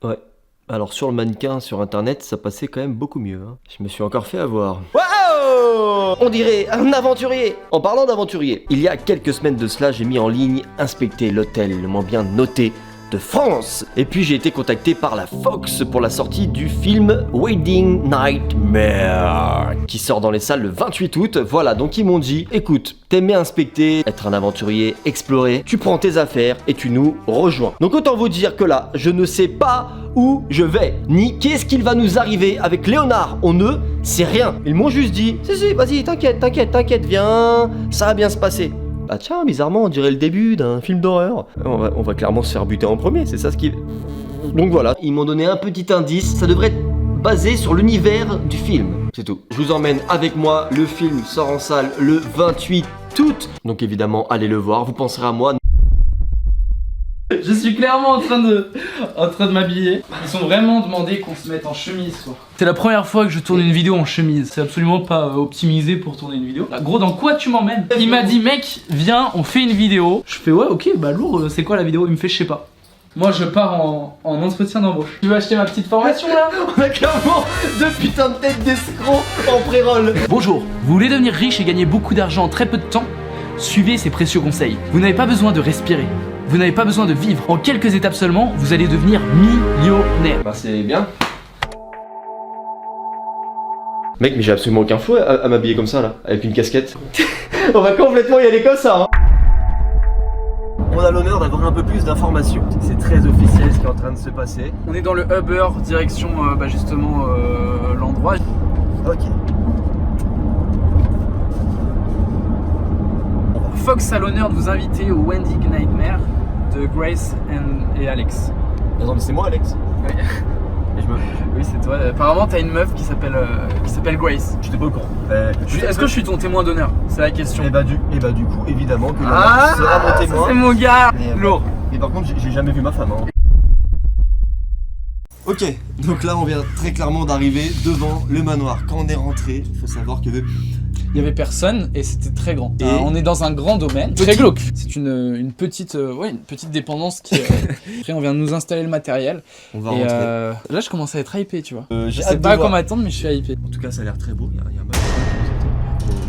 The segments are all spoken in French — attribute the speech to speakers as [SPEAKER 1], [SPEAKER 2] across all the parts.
[SPEAKER 1] Ouais. Alors sur le mannequin, sur internet, ça passait quand même beaucoup mieux. Hein. Je me suis encore fait avoir. Waouh! On dirait un aventurier. En parlant d'aventurier, il y a quelques semaines de cela, j'ai mis en ligne inspecter l'hôtel le moins bien noté de France. Et puis j'ai été contacté par la Fox pour la sortie du film Wedding Nightmare qui sort dans les salles le 28 août. Voilà, donc ils m'ont dit, écoute, t'aimes expecter, être un aventurier, explorer, tu prends tes affaires et tu nous rejoins. Donc autant vous dire que là, je ne sais pas où je vais, ni qu'est-ce qu'il va nous arriver avec Léonard. On ne sait rien. Ils m'ont juste dit, si, vas-y, t'inquiète, viens, ça va bien se passer. Bah tiens, bizarrement, on dirait le début d'un film d'horreur. On va clairement se faire buter en premier, c'est ça ce qui... Donc voilà, ils m'ont donné un petit indice, ça devrait être basé sur l'univers du film. C'est tout. Je vous emmène avec moi, le film sort en salle le 28 août. Donc évidemment, allez le voir, vous penserez à moi.
[SPEAKER 2] Je suis clairement en train de m'habiller. Ils ont vraiment demandé qu'on se mette en chemise, quoi. C'est la première fois que je tourne une vidéo en chemise. C'est absolument pas optimisé pour tourner une vidéo. Gros, dans quoi tu m'emmènes? Il m'a dit, mec, viens, on fait une vidéo. Je fais, ouais, ok, bah lourd, c'est quoi la vidéo? Il me fait, je sais pas. Moi, je pars en entretien d'embauche. Tu veux acheter ma petite formation là?
[SPEAKER 1] On a clairement deux putains de têtes d'escrocs en pré-roll.
[SPEAKER 2] Bonjour, vous voulez devenir riche et gagner beaucoup d'argent en très peu de temps? Suivez ces précieux conseils. Vous n'avez pas besoin de respirer. Vous n'avez pas besoin de vivre. En quelques étapes seulement, vous allez devenir millionnaire.
[SPEAKER 1] Bah c'est bien. Mec, mais j'ai absolument aucun fouet à m'habiller comme ça là, avec une casquette. On va complètement y aller comme ça. Hein. On a l'honneur d'avoir un peu plus d'informations. C'est très officiel ce qui est en train de se passer.
[SPEAKER 2] On est dans le Uber, direction justement l'endroit.
[SPEAKER 1] Ok.
[SPEAKER 2] Fox a l'honneur de vous inviter au Wedding Nightmare de Grace et Alex.
[SPEAKER 1] Attends, mais c'est moi Alex.
[SPEAKER 2] Oui,
[SPEAKER 1] Et je me...
[SPEAKER 2] oui c'est toi. Apparemment t'as une meuf qui s'appelle Grace.
[SPEAKER 1] J'étais pas au courant.
[SPEAKER 2] Est-ce que je suis ton témoin d'honneur? C'est la question.
[SPEAKER 1] Et bah du coup, évidemment que Léonard sera mon témoin.
[SPEAKER 2] C'est mon gars. Lourd.
[SPEAKER 1] Et par contre, j'ai jamais vu ma femme. Hein. Ok, donc là on vient très clairement d'arriver devant le manoir. Quand on est rentré, il faut savoir que...
[SPEAKER 2] Il y avait personne et c'était très grand.
[SPEAKER 1] Et
[SPEAKER 2] on est dans un grand domaine. Très glauque. C'est une petite dépendance qui... Après on vient de nous installer le matériel.
[SPEAKER 1] On va
[SPEAKER 2] et
[SPEAKER 1] rentrer.
[SPEAKER 2] Là je commence à être hypé, tu vois.
[SPEAKER 1] Je
[SPEAKER 2] sais pas à quoi m'attendre mais je suis hypé.
[SPEAKER 1] En tout cas ça a l'air très beau, il y a un manoir.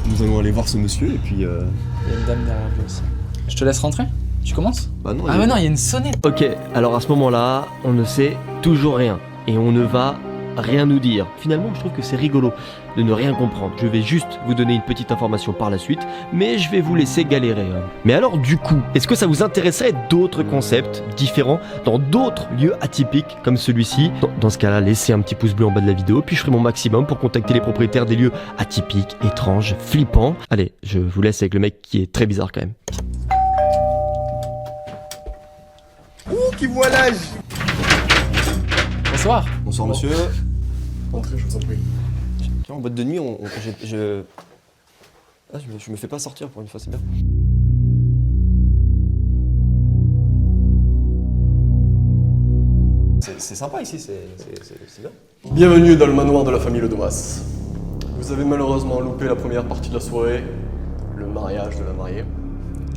[SPEAKER 1] Nous allons aller voir ce monsieur et puis...
[SPEAKER 2] Il y a une dame derrière lui aussi. Je te laisse rentrer? Tu commences?
[SPEAKER 1] Bah non,
[SPEAKER 2] ah mais non, il y a une sonnette.
[SPEAKER 1] Ok, alors à ce moment-là, on ne sait toujours rien. Et on ne va rien nous dire. Finalement, je trouve que c'est rigolo de ne rien comprendre. Je vais juste vous donner une petite information par la suite, mais je vais vous laisser galérer. Hein. Mais alors du coup, est-ce que ça vous intéresserait d'autres concepts différents dans d'autres lieux atypiques comme celui-ci? Dans ce cas-là, laissez un petit pouce bleu en bas de la vidéo, puis je ferai mon maximum pour contacter les propriétaires des lieux atypiques, étranges, flippants. Allez, je vous laisse avec le mec qui est très bizarre quand même. Ouh, qui voit l'âge!
[SPEAKER 2] Bonsoir.
[SPEAKER 1] Bonsoir monsieur.
[SPEAKER 3] Entrez, je vous en prie.
[SPEAKER 1] Tiens, en boîte de nuit, Ah, je me fais pas sortir pour une fois, c'est bien. C'est sympa ici, c'est bien.
[SPEAKER 3] Bienvenue dans le manoir de la famille Le Domas. Vous avez malheureusement loupé la première partie de la soirée, le mariage de la mariée.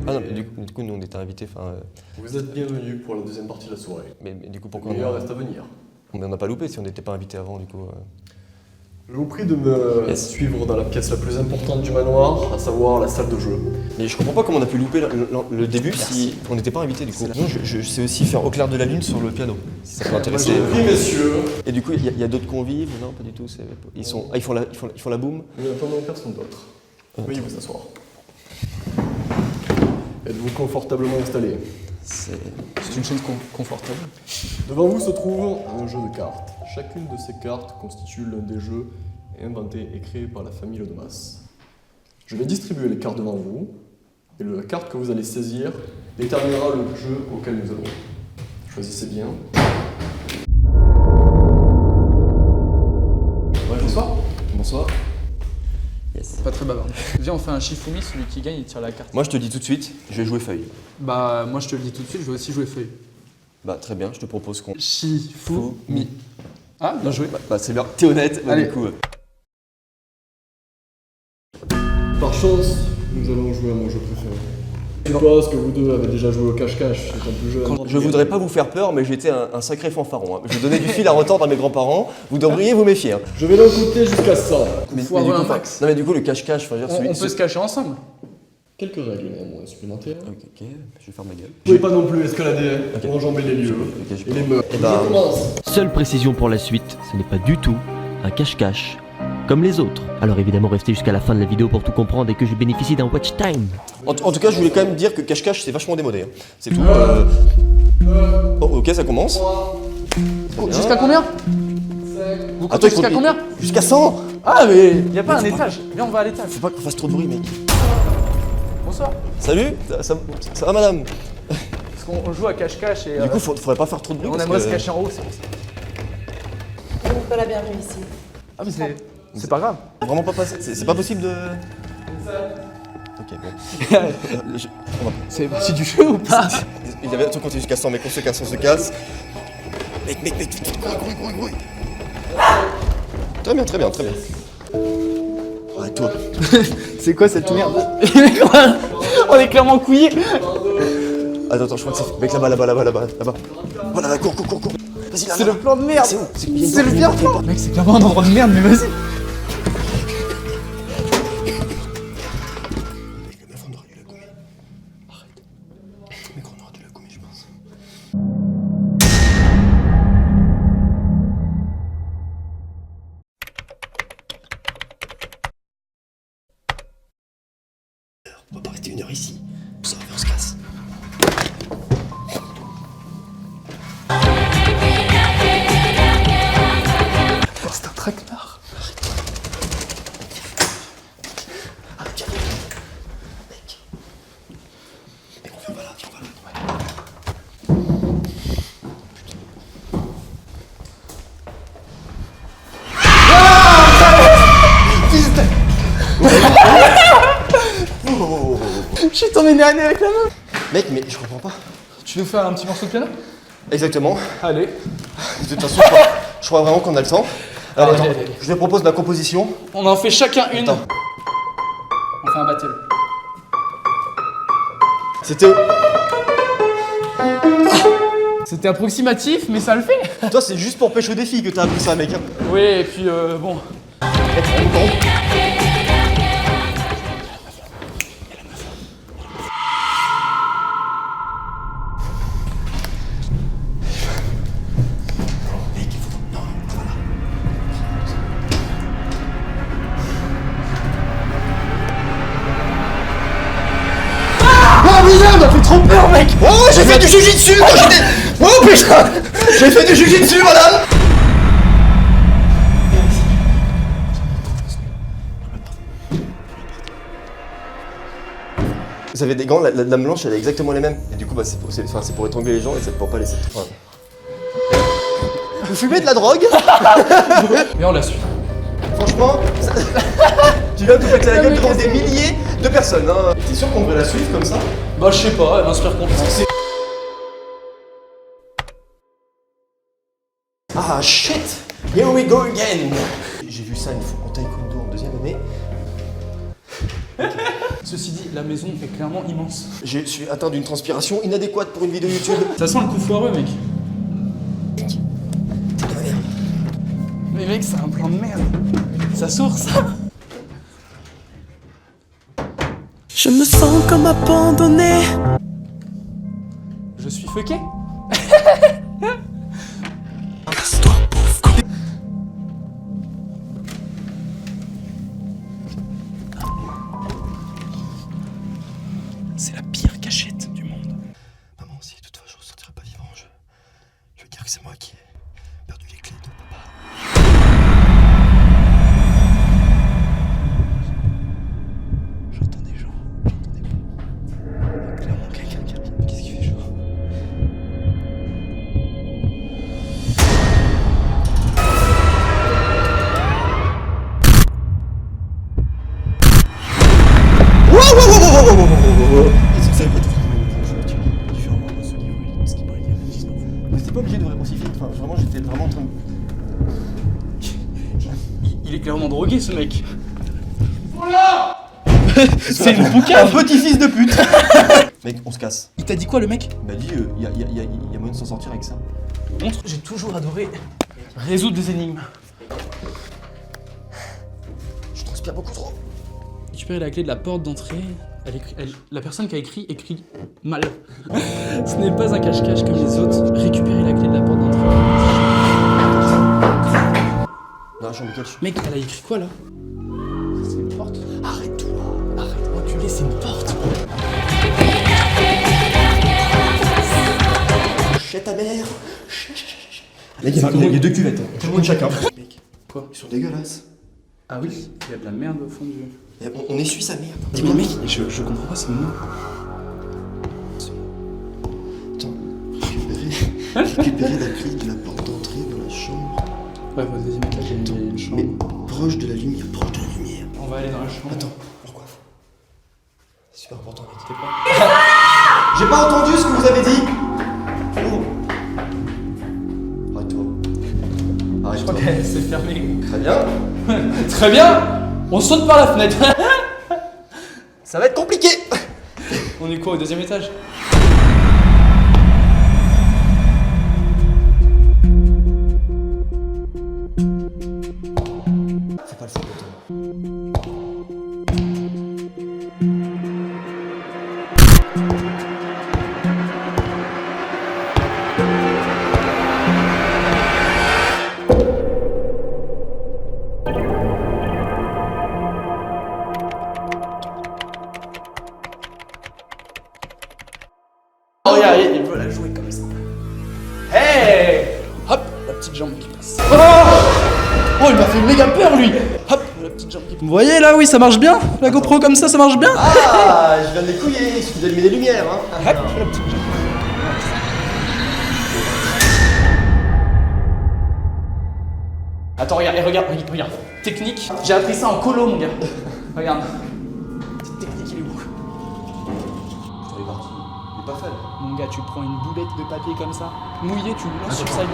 [SPEAKER 1] Ah non, mais du coup, nous on était invités, enfin...
[SPEAKER 3] Vous êtes bienvenus pour la deuxième partie de la soirée.
[SPEAKER 1] Mais du coup,
[SPEAKER 3] Le
[SPEAKER 1] pourquoi
[SPEAKER 3] meilleur reste à venir.
[SPEAKER 1] on n'a pas loupé si on n'était pas invités avant, du coup...
[SPEAKER 3] Je vous prie de me suivre dans la pièce la plus importante du manoir, à savoir la salle de jeu.
[SPEAKER 1] Mais je comprends pas comment on a pu louper le début si on n'était pas invités, du coup. Non, je sais aussi faire Au clair de la lune sur le piano, si ça peut intéresser.
[SPEAKER 3] Je vous prie, messieurs.
[SPEAKER 1] Et du coup, il y a d'autres convives? Non, pas du tout. Ils font la boum?
[SPEAKER 3] Nous n'attendons personne d'autre. Veuillez vous asseoir. Êtes-vous confortablement installé?
[SPEAKER 2] C'est une chose confortable.
[SPEAKER 3] Devant vous se trouve un jeu de cartes. Chacune de ces cartes constitue l'un des jeux inventés et créés par la famille Le Domas. Je vais distribuer les cartes devant vous, et la carte que vous allez saisir déterminera le jeu auquel nous allons. Choisissez bien.
[SPEAKER 2] Bonsoir.
[SPEAKER 1] Bonsoir. Yes.
[SPEAKER 2] Pas très bavard. Viens, on fait un Shifumi, celui qui gagne il tire la carte.
[SPEAKER 1] Moi, je te dis tout de suite, je vais jouer feuille.
[SPEAKER 2] Bah moi je te le dis tout de suite, je vais aussi jouer feuille.
[SPEAKER 1] Bah très bien, je te propose qu'on...
[SPEAKER 2] Shifumi. Ah, bien joué.
[SPEAKER 1] Bah c'est bien, t'es honnête, bah,
[SPEAKER 2] Allez.
[SPEAKER 1] du coup...
[SPEAKER 3] Par chance, nous allons jouer à mon jeu préféré. Je pense que vous deux avez déjà joué au cache-cache étant plus jeune.
[SPEAKER 1] Je voudrais pas vous faire peur, mais j'étais un sacré fanfaron. Hein. Je donnais du fil à retordre à mes grands-parents. Vous devriez vous méfier. Hein.
[SPEAKER 3] Je vais donc compter jusqu'à 100.
[SPEAKER 1] Mais
[SPEAKER 2] Faut
[SPEAKER 1] du
[SPEAKER 2] avoir
[SPEAKER 1] coup,
[SPEAKER 2] un max.
[SPEAKER 1] Non mais du coup le cache-cache, faut dire
[SPEAKER 2] On peut se cacher ensemble.
[SPEAKER 3] Quelques règles néanmoins supplémentaires.
[SPEAKER 1] Ok, je vais faire ma gueule.
[SPEAKER 3] Vous pouvez pas non plus escalader pour enjamber les lieux
[SPEAKER 1] je
[SPEAKER 3] et les meubles.
[SPEAKER 1] Eh ben,
[SPEAKER 3] Je commence.
[SPEAKER 1] Seule précision pour la suite, ce n'est pas du tout un cache-cache comme les autres. Alors évidemment restez jusqu'à la fin de la vidéo pour tout comprendre et que je bénéficie d'un watch time. En tout cas je voulais quand même dire que cache-cache c'est vachement démodé. Hein. C'est tout. Oh, ok ça commence.
[SPEAKER 2] Jusqu'à combien? Vous comptez jusqu'à combien?
[SPEAKER 1] Jusqu'à 100.
[SPEAKER 2] Ah mais y a pas un étage. Viens on va à l'étage.
[SPEAKER 1] Faut pas qu'on fasse trop de bruit mec.
[SPEAKER 2] Bonsoir.
[SPEAKER 1] Salut, ça va madame?
[SPEAKER 2] Parce qu'on joue à cache-cache et
[SPEAKER 1] Du coup faudrait pas faire trop de bruit.
[SPEAKER 2] on aimerait se cacher en haut, c'est pour ça.
[SPEAKER 4] On n'est pas la bienvenue ici.
[SPEAKER 2] Ah mais c'est pas grave.
[SPEAKER 1] Vraiment pas passer. C'est pas possible de. Ok bon.
[SPEAKER 2] C'est parti du jeu ou pas?
[SPEAKER 1] Il y avait un truc compté jusqu'à 100 mais qu'on se casse, on se casse. Mec, cours. Très bien. Arrête-toi.
[SPEAKER 2] C'est quoi cette merde? On est clairement couillés.
[SPEAKER 1] Attends, je crois que c'est. Mec, là-bas. Voilà, cours. Vas-y, là.
[SPEAKER 2] C'est le plan de merde.
[SPEAKER 1] C'est
[SPEAKER 2] le pire plan. Mec c'est clairement un endroit de merde mais vas-y.
[SPEAKER 1] On va pas rester 1 heure ici. On sort et on se casse.
[SPEAKER 2] C'est un traquenard.
[SPEAKER 1] Arrête, mec. Mec, on vient pas là.
[SPEAKER 2] Je suis tombé nez à nez avec la main.
[SPEAKER 1] Mec, mais je comprends pas.
[SPEAKER 2] Tu nous fais un petit morceau de piano?
[SPEAKER 1] Exactement.
[SPEAKER 2] Allez.
[SPEAKER 1] De toute façon, je crois vraiment qu'on a le temps. Alors
[SPEAKER 2] Allez,
[SPEAKER 1] attends,
[SPEAKER 2] allez.
[SPEAKER 1] je te propose ma composition.
[SPEAKER 2] On en fait chacun une.
[SPEAKER 1] Attends.
[SPEAKER 2] On fait un battle. C'était approximatif, mais ça le fait.
[SPEAKER 1] Toi, c'est juste pour pêcher des filles que t'as appris ça, mec. Hein.
[SPEAKER 2] Oui, et puis bon.
[SPEAKER 1] Oh putain, m'a fait trop peur, mec. Oh, j'ai fait du jujitsu quand j'étais. Oh putain, j'ai fait du jujitsu, madame. Vous avez des gants, la dame blanche, elle a exactement les mêmes. Et du coup, bah, c'est pour étrangler les gens et c'est pour pas laisser. Voilà. Vous fumez de la drogue?
[SPEAKER 2] Mais on la suit.
[SPEAKER 1] Franchement, tu viens de te péter la gueule devant des milliers de personnes. Hein. T'es sûr qu'on devrait la suivre comme ça?
[SPEAKER 2] Bah je sais pas, elle m'inspire confiance.
[SPEAKER 1] Ah shit! Here we go again! J'ai vu ça une fois en taekwondo en 2e année.
[SPEAKER 2] Ceci dit, la maison est clairement immense.
[SPEAKER 1] Je suis atteint d'une transpiration inadéquate pour une vidéo YouTube.
[SPEAKER 2] Ça sent le coup foireux, mec.
[SPEAKER 1] T'es de ma merde.
[SPEAKER 2] Mais mec, c'est un plan de merde. Ça source.
[SPEAKER 5] Je me sens comme abandonné.
[SPEAKER 2] Je suis fucké.
[SPEAKER 5] Casse-toi, pauvre con. C'est la pire cachette du monde.
[SPEAKER 1] Maman, si de toute façon je ne sortirai pas vivant, je veux dire que c'est moi qui ai perdu les clés de papa.
[SPEAKER 5] J'entends des gens, j'entends des pas. Il y a clairement quelqu'un qui arrive. Qu'est-ce qu'il fait chaud?
[SPEAKER 1] C'était pas obligé de vrai crucifix, enfin vraiment j'étais vraiment en train de...
[SPEAKER 2] Il est clairement drogué, ce mec. C'est une boucane.
[SPEAKER 1] Un petit fils de pute. Mec, on se casse.
[SPEAKER 2] Il t'a dit quoi le mec?
[SPEAKER 1] Il m'a dit, y a moyen de s'en sortir avec ça.
[SPEAKER 2] Montre, j'ai toujours adoré résoudre des énigmes.
[SPEAKER 1] Je transpire beaucoup trop.
[SPEAKER 2] Récupérer la clé de la porte d'entrée. La personne qui a écrit mal. Ce n'est pas un cache-cache comme les autres. Récupérer la clé de la porte d'entrée.
[SPEAKER 1] Dans la chambre de quel?
[SPEAKER 2] Mec, elle a écrit quoi là? C'est une porte.
[SPEAKER 1] Arrête-toi.
[SPEAKER 2] Arrête, enculé, c'est une porte.
[SPEAKER 1] Chais ta mère. Mec, il y a 2 cuvettes. Tout le monde chacun. Mec,
[SPEAKER 2] Quoi?
[SPEAKER 1] ils sont dégueulasses.
[SPEAKER 2] Ah oui, il y a de la merde au fond du...
[SPEAKER 1] Et on essuie sa merde.
[SPEAKER 2] Mais mec, je comprends pas, c'est nous.
[SPEAKER 1] Attends, récupérer la clé de la porte d'entrée dans la chambre.
[SPEAKER 2] Ouais, au deuxième étage, il y a une chambre.
[SPEAKER 1] Mais proche de la lumière, proche de la lumière.
[SPEAKER 2] On va aller dans la chambre.
[SPEAKER 1] Attends, pourquoi? C'est super important, mec.
[SPEAKER 2] T'es pas...
[SPEAKER 1] J'ai pas entendu ce que vous avez dit. Oh. Arrête-toi.
[SPEAKER 2] Je crois qu'elle s'est fermée.
[SPEAKER 1] Très bien.
[SPEAKER 2] Très bien. On saute par la fenêtre.
[SPEAKER 1] Ça va être compliqué.
[SPEAKER 2] On est quoi, au deuxième étage?
[SPEAKER 1] C'est pas le fond de toi.
[SPEAKER 2] Oh, regarde, il veut la jouer comme ça. Hey! Hop, la petite jambe qui passe. Oh, il m'a fait méga peur, lui! Hop, la petite jambe qui passe. Vous voyez là, oui, ça marche bien? La GoPro comme ça marche bien?
[SPEAKER 1] Ah, je viens de les couiller. Il suffit d'allumer des lumières, hein.
[SPEAKER 2] Hop, la petite jambe. Attends, regarde, regarde. Technique. J'ai appris ça en colo, mon gars. Regarde. Cette technique, il est où?
[SPEAKER 1] Il est parti. Il est pas fan.
[SPEAKER 2] Mon gars, tu prends une boulette de papier comme ça, mouillée, tu le lances sur sa gueule.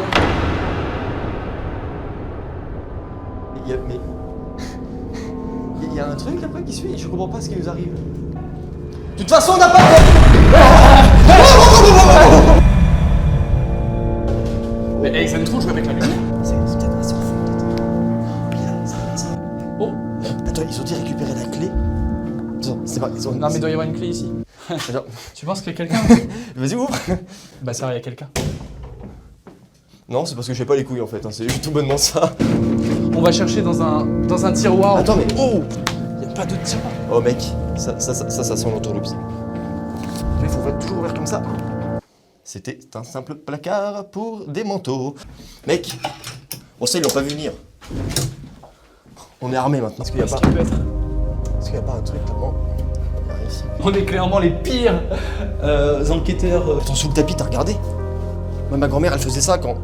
[SPEAKER 1] Il y a un truc après qui suit, je comprends pas ce qui nous arrive. De toute façon, on n'a pas.
[SPEAKER 2] Mais hey, ça me trouve jouer avec la lumière.
[SPEAKER 1] C'est peut-être assez fou.
[SPEAKER 2] Oh!
[SPEAKER 1] Attends, ils ont dit récupérer la clé. Attends, c'est pas. Ils ont...
[SPEAKER 2] Non, mais il doit y avoir une clé ici.
[SPEAKER 1] Attends,
[SPEAKER 2] Tu penses qu'il y a quelqu'un?
[SPEAKER 1] vas-y, ouvre.
[SPEAKER 2] Bah, ça va, il y a quelqu'un.
[SPEAKER 1] Non, c'est parce que je fais pas les couilles en fait, hein. C'est juste tout bonnement ça.
[SPEAKER 2] On va chercher dans un tiroir.
[SPEAKER 1] Attends, mais. Oh!
[SPEAKER 2] Il y a pas de tiroir.
[SPEAKER 1] Oh mec, ça sent l'entourloupe. Mais faut toujours ouvrir comme ça. C'était un simple placard pour des manteaux. Mec, bon ça ils l'ont pas vu venir. On est armés maintenant. Est-ce qu'il y a
[SPEAKER 2] Qu'est-ce
[SPEAKER 1] pas...
[SPEAKER 2] qu'il peut être?
[SPEAKER 1] Est-ce qu'il y a pas un truc tellement... ici.
[SPEAKER 2] On est clairement les pires enquêteurs.
[SPEAKER 1] Attends, sous le tapis, t'as regardé? Moi, ma grand-mère, elle faisait ça quand...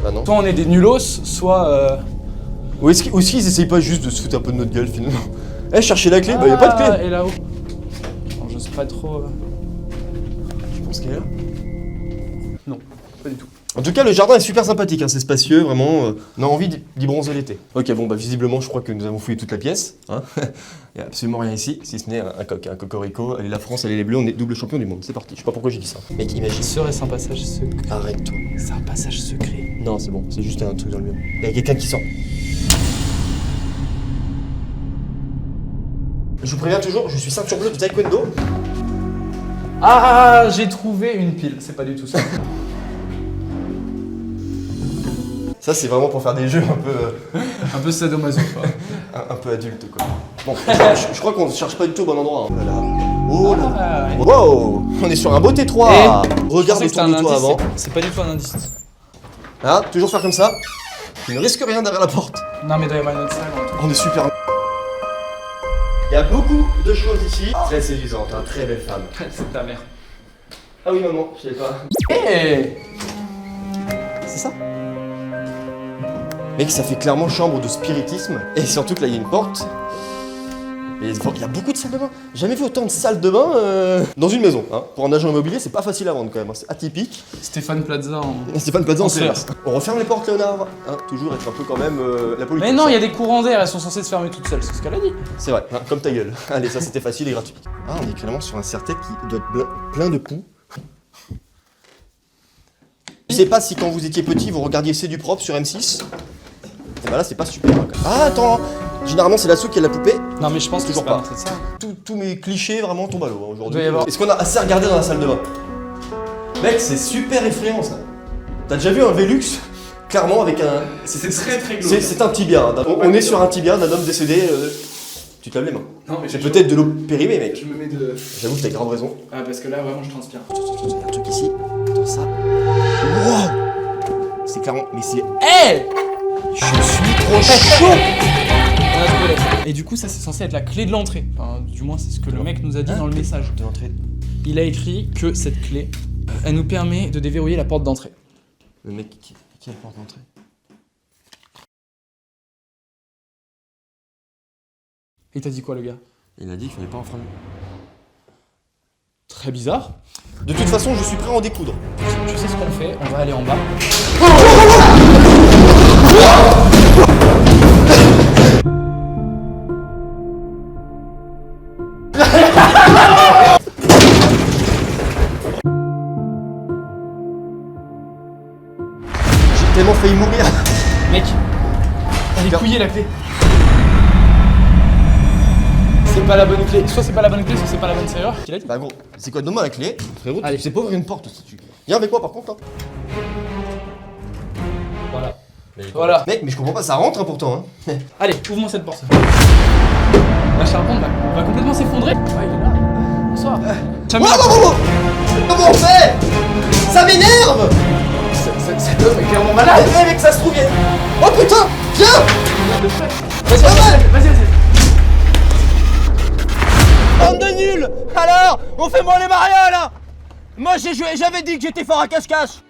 [SPEAKER 1] Bah non.
[SPEAKER 2] Soit on est des nulos, soit...
[SPEAKER 1] Ou est-ce qu'ils essayent pas juste de se foutre un peu de notre gueule finalement? Eh, chercher la clé, bah y a pas de clé.
[SPEAKER 2] Et là-haut. Non, j'ose pas trop...
[SPEAKER 1] Tu penses qu'elle est là?
[SPEAKER 2] Non, pas du tout.
[SPEAKER 1] En tout cas, le jardin est super sympathique, hein, c'est spacieux, vraiment. On a envie d'y bronzer l'été. Ok, bon, bah visiblement, je crois que nous avons fouillé toute la pièce. Hein. Il n'y a absolument rien ici, si ce n'est un cocorico. Allez, la France, allez les Bleus, on est double champion du monde. C'est parti. Je sais pas pourquoi j'ai dit ça. Mec, imagine.
[SPEAKER 2] Serait-ce un passage secret?
[SPEAKER 1] Arrête-toi.
[SPEAKER 2] C'est un passage secret.
[SPEAKER 1] Non, c'est bon, c'est juste un truc dans le mur. Il y a quelqu'un qui sort. Je vous préviens toujours, je suis ceinture bleue de taekwondo.
[SPEAKER 2] Ah, j'ai trouvé une pile. C'est pas du tout ça.
[SPEAKER 1] Ça, c'est vraiment pour faire des jeux un peu...
[SPEAKER 2] Un peu sadomaso, quoi.
[SPEAKER 1] un peu adulte, quoi. Bon, je crois qu'on ne cherche pas du tout au bon endroit. Hein. Oh là là.
[SPEAKER 2] Ah, ouais.
[SPEAKER 1] Wow, on est sur un beau T3. Regarde
[SPEAKER 2] Je pensais que
[SPEAKER 1] autour de
[SPEAKER 2] c'était un
[SPEAKER 1] toi
[SPEAKER 2] indice,
[SPEAKER 1] avant.
[SPEAKER 2] c'est pas du tout un indice.
[SPEAKER 1] Hein, toujours faire comme ça. Tu ne risques rien derrière la porte.
[SPEAKER 2] Non, mais il doit y avoir une autre salle. ou un truc.
[SPEAKER 1] On est super... Il y a beaucoup de choses ici. Très séduisante, hein, très belle femme.
[SPEAKER 2] C'est ta mère.
[SPEAKER 1] Ah oui maman, je savais pas.
[SPEAKER 2] Hey!
[SPEAKER 1] C'est ça? Mec, ça fait clairement chambre de spiritisme. Et surtout que là, il y a une porte. Mais il y a beaucoup de salles de bain. Jamais vu autant de salles de bain dans une maison. Hein. Pour un agent immobilier, c'est pas facile à vendre quand même. Hein. C'est atypique.
[SPEAKER 2] Stéphane Plaza en...
[SPEAKER 1] Stéphane Plaza,
[SPEAKER 2] clair.
[SPEAKER 1] on referme les portes, Léonard. Hein, toujours être un peu quand même la politique.
[SPEAKER 2] Mais non, il y a des courants d'air, elles sont censées se fermer toutes seules, c'est ce qu'elle a dit.
[SPEAKER 1] C'est vrai, hein, comme ta gueule. Allez, ça c'était facile et gratuit. Ah, on est clairement sur un Certec qui doit être plein de poux. Je sais pas si quand vous étiez petit, vous regardiez C'est du propre sur M6. Et bah là, c'est pas super. Hein, quand même. Ah, attends, généralement c'est l'assaut qui a la poupée.
[SPEAKER 2] Non, mais je pense que
[SPEAKER 1] Toujours
[SPEAKER 2] c'est pas
[SPEAKER 1] pas.
[SPEAKER 2] montré de ça.
[SPEAKER 1] Tous mes clichés vraiment tombent à l'eau hein, aujourd'hui.
[SPEAKER 2] Doit y avoir-
[SPEAKER 1] Est-ce qu'on a assez regardé dans la salle de bain? Mec, c'est super effrayant ça. T'as déjà vu un Velux? Clairement avec un...
[SPEAKER 2] C'est très glauque.
[SPEAKER 1] C'est un tibia. Hein. On est sur un tibia d'un homme décédé. Tu te laves les mains.
[SPEAKER 2] Non, mais
[SPEAKER 1] C'est peut-être de l'eau périmée, mec.
[SPEAKER 2] Je me mets de...
[SPEAKER 1] J'avoue que t'as grave raison.
[SPEAKER 2] Ah, parce que là, vraiment, je transpire.
[SPEAKER 1] Il y a un truc ici. Attends ça. Wow. C'est clairement... Mais c'est...
[SPEAKER 2] Hey!
[SPEAKER 1] Je suis trop chaud.
[SPEAKER 2] Et du coup, ça, c'est censé être la clé de l'entrée. Enfin, du moins, c'est ce que le mec nous a dit dans le message.
[SPEAKER 1] De l'entrée.
[SPEAKER 2] Il a écrit que cette clé, elle nous permet de déverrouiller la porte d'entrée.
[SPEAKER 1] Le mec qui a la porte d'entrée.
[SPEAKER 2] Il t'a dit quoi, le gars?
[SPEAKER 1] Il a dit qu'il fallait pas enfreindre.
[SPEAKER 2] Très bizarre.
[SPEAKER 1] De toute façon, je suis prêt à en découdre.
[SPEAKER 2] Tu sais ce qu'on fait? On va aller en bas.
[SPEAKER 1] J'ai tellement failli mourir.
[SPEAKER 2] Mec, elle est couillée la clé. C'est pas la bonne clé. Soit c'est pas la bonne clé, soit c'est pas la bonne serrure. Qu'il a dit?
[SPEAKER 1] Bah gros, c'est quoi? Donne-moi la clé. Frérot,
[SPEAKER 2] Allez.
[SPEAKER 1] tu sais pas ouvrir une porte. Viens avec moi par contre. Hein.
[SPEAKER 2] Voilà. Voilà.
[SPEAKER 1] Mec, mais je comprends pas, ça rentre hein, pourtant. Hein.
[SPEAKER 2] Allez, ouvre-moi cette porte. La charpente va complètement s'effondrer. Ouais, il est là. Bonsoir.
[SPEAKER 1] Comment on fait? Ça m'énerve.
[SPEAKER 2] Cet homme est clairement malade.
[SPEAKER 1] Eh mec, ça se trouve, viens. Oh putain, viens.
[SPEAKER 2] Vas-y.
[SPEAKER 1] Bande de nuls. Alors, on fait moins les marioles hein. Moi j'avais dit que j'étais fort à cache-cache.